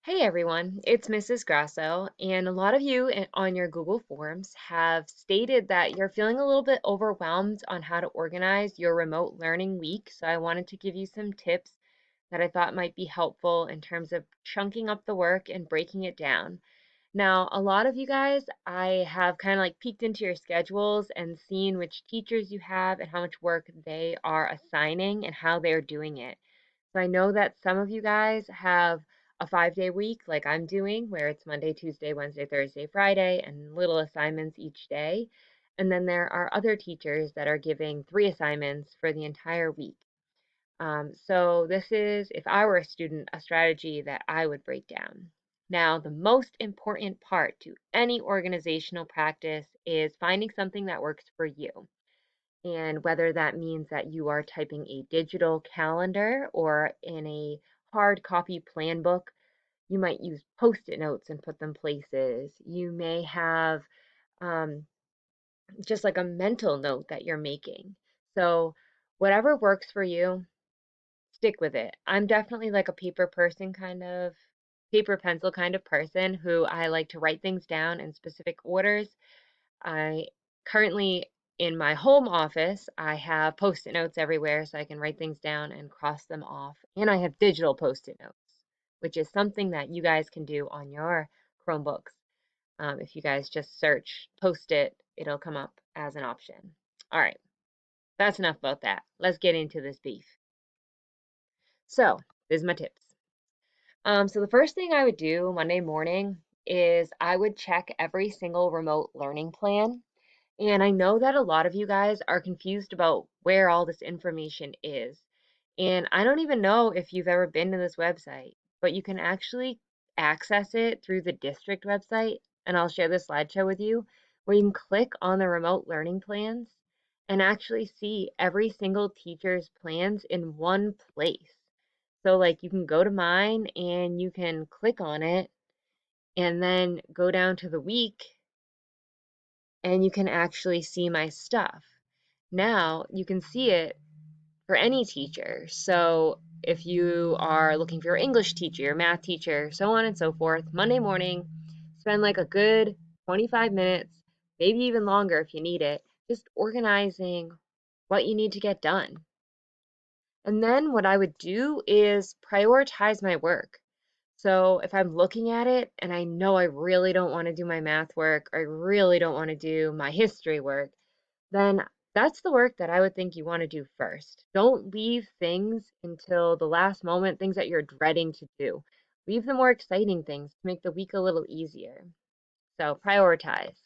Hey everyone, it's Mrs. Grasso, and a lot of you on your Google Forms have stated that you're feeling a little bit overwhelmed on how to organize your remote learning week. So I wanted to give you some tips that I thought might be helpful in terms of chunking up the work and breaking it down. Now, a lot of you guys, I have kind of like peeked into your schedules and seen which teachers you have and how much work they are assigning and how they're doing it. So I know that some of you guys have a 5-day week like I'm doing, where it's Monday, Tuesday, Wednesday, Thursday, Friday, and little assignments each day. And then there are other teachers that are giving 3 assignments for the entire week. So this is, if I were a student, a strategy that I would break down. Now, the most important part to any organizational practice is finding something that works for you. And whether that means that you are typing a digital calendar or in a hard copy plan book, you might use post-it notes and put them places. You may have um, just like a mental note that you're making. So, whatever works for you, stick with it. I'm definitely like a paper person kind of paper pencil kind of person who I like to write things down in specific orders. I currently in my home office, I have post-it notes everywhere so I can write things down and cross them off. And I have digital post-it notes, which is something that you guys can do on your Chromebooks. If you guys just search post-it, it'll come up as an option. All right, that's enough about that. Let's get into this beef. So, here's my tips. So the first thing I would do Monday morning is I would check every single remote learning plan. And I know that a lot of you guys are confused about where all this information is. And I don't even know if you've ever been to this website, but you can actually access it through the district website. And I'll share this slideshow with you where you can click on the remote learning plans and actually see every single teacher's plans in one place. So, like, you can go to mine and you can click on it and then go down to the week and you can actually see my stuff. Now you can see it for any teacher. So if you are looking for your English teacher, your math teacher, so on and so forth, Monday morning, spend like a good 25 minutes, maybe even longer if you need it, just organizing what you need to get done. And then what I would do is prioritize my work. So if I'm looking at it and I know I really don't want to do my math work, or I really don't want to do my history work, then that's the work that I would think you want to do first. Don't leave things until the last moment, things that you're dreading to do. Leave the more exciting things to make the week a little easier. So prioritize.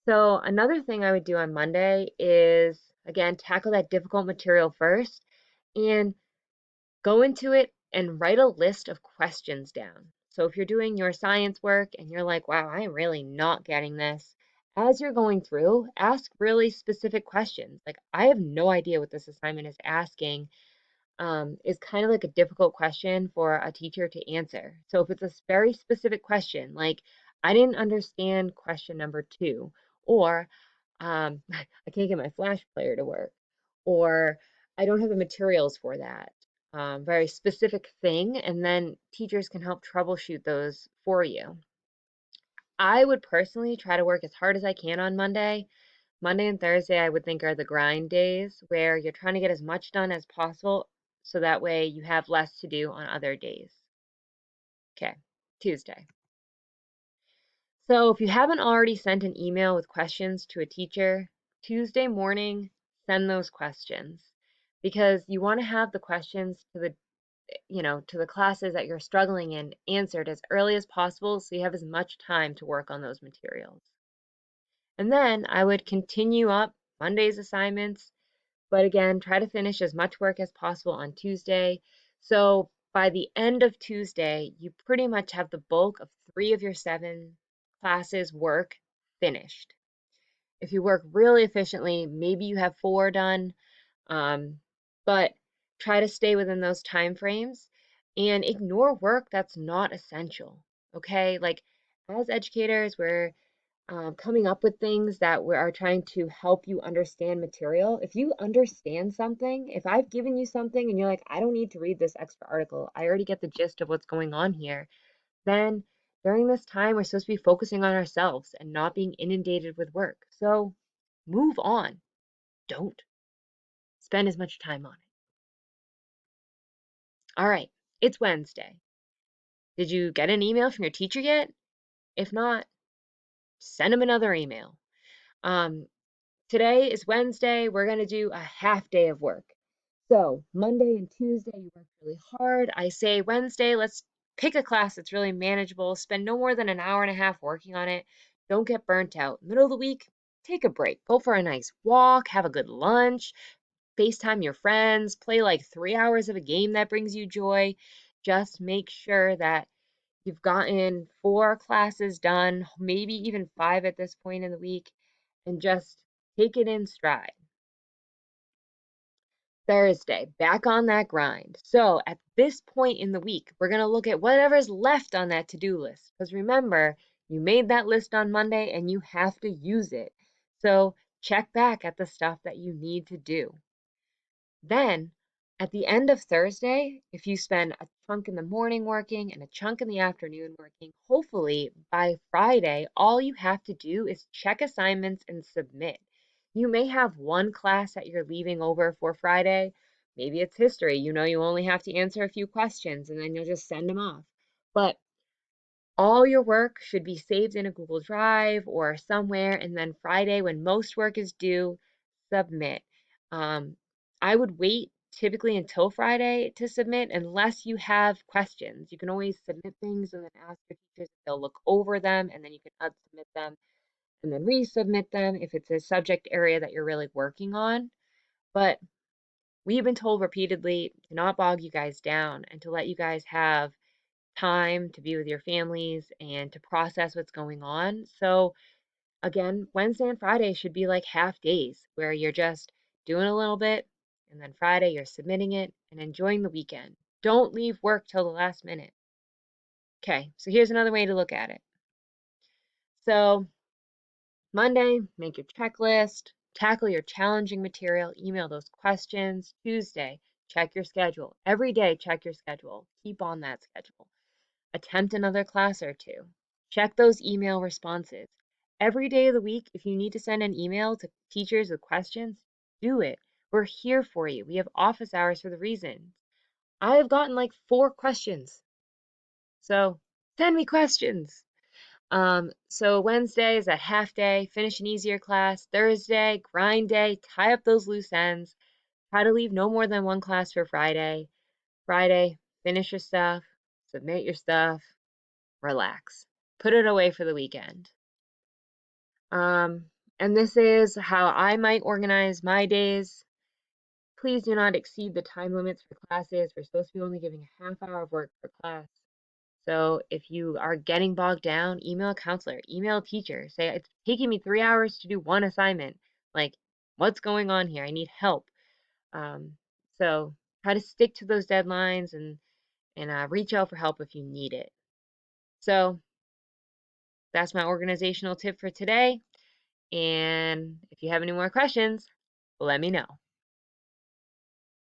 So another thing I would do on Monday is, again, tackle that difficult material first and go into it and write a list of questions down. So if you're doing your science work and you're like, wow, I'm really not getting this, as you're going through, ask really specific questions. Like, I have no idea what this assignment is asking, is kind of like a difficult question for a teacher to answer. So if it's a very specific question, like, I didn't understand question number 2, or I can't get my Flash player to work, or I don't have the materials for that. Very specific thing, and then teachers can help troubleshoot those for you. I would personally try to work as hard as I can on Monday. Monday and Thursday, I would think are the grind days where you're trying to get as much done as possible so that way you have less to do on other days. Okay, Tuesday. So if you haven't already sent an email with questions to a teacher, Tuesday morning, send those questions because you want to have the questions to the classes that you're struggling in answered as early as possible so you have as much time to work on those materials. And then I would continue up Monday's assignments, but again, try to finish as much work as possible on Tuesday. So by the end of Tuesday, you pretty much have the bulk of 3 of your 7 classes work finished. If you work really efficiently, maybe you have 4 done, but try to stay within those time frames and ignore work that's not essential. Okay, like as educators, we're coming up with things that we are trying to help you understand material. If you understand something, if I've given you something and you're like, I don't need to read this extra article, I already get the gist of what's going on here, Then during this time, we're supposed to be focusing on ourselves and not being inundated with work. So move on. Don't spend as much time on it. All right, it's Wednesday. Did you get an email from your teacher yet? If not, send them another email. Um, Today is Wednesday. We're going to do a half day of work. So Monday and Tuesday, you work really hard. I say Wednesday, let's pick a class that's really manageable. Spend no more than an hour and a half working on it. Don't get burnt out. Middle of the week, take a break. Go for a nice walk, have a good lunch, FaceTime your friends, play like 3 hours of a game that brings you joy. Just make sure that you've gotten 4 classes done, maybe even 5 at this point in the week, and just take it in stride. Thursday, back on that grind. So at this point in the week, we're going to look at whatever's left on that to-do list. Because remember, you made that list on Monday and you have to use it. So check back at the stuff that you need to do. Then, at the end of Thursday, if you spend a chunk in the morning working and a chunk in the afternoon working, hopefully by Friday, all you have to do is check assignments and submit. You may have one class that you're leaving over for Friday. Maybe it's history. You know, you only have to answer a few questions and then you'll just send them off. But all your work should be saved in a Google Drive or somewhere, and then Friday, when most work is due, submit. Um, I would wait typically until Friday to submit unless you have questions. You can always submit things and then ask your teachers if they'll look over them, and then you can unsubmit them and then resubmit them if it's a subject area that you're really working on. But we've been told repeatedly to not bog you guys down and to let you guys have time to be with your families and to process what's going on. So, again, Wednesday and Friday should be like half days where you're just doing a little bit, and then Friday you're submitting it and enjoying the weekend. Don't leave work till the last minute. Okay, so here's another way to look at it. So, Monday, make your checklist, tackle your challenging material, email those questions. Tuesday, check your schedule. Every day, check your schedule. Keep on that schedule. Attempt another class or two. Check those email responses. Every day of the week, if you need to send an email to teachers with questions, do it. We're here for you. We have office hours for the reason. I have gotten like 4 questions. So send me questions. So Wednesday is a half day, finish an easier class. Thursday, grind day, tie up those loose ends. Try to leave no more than one class for Friday. Friday, finish your stuff, submit your stuff, relax. Put it away for the weekend. And this is how I might organize my days. Please do not exceed the time limits for classes. We're supposed to be only giving a half hour of work per class. So if you are getting bogged down, email a counselor, email a teacher, say it's taking me 3 hours to do one assignment. Like, what's going on here? I need help. Um, so try to stick to those deadlines and reach out for help if you need it. So that's my organizational tip for today. And if you have any more questions, let me know.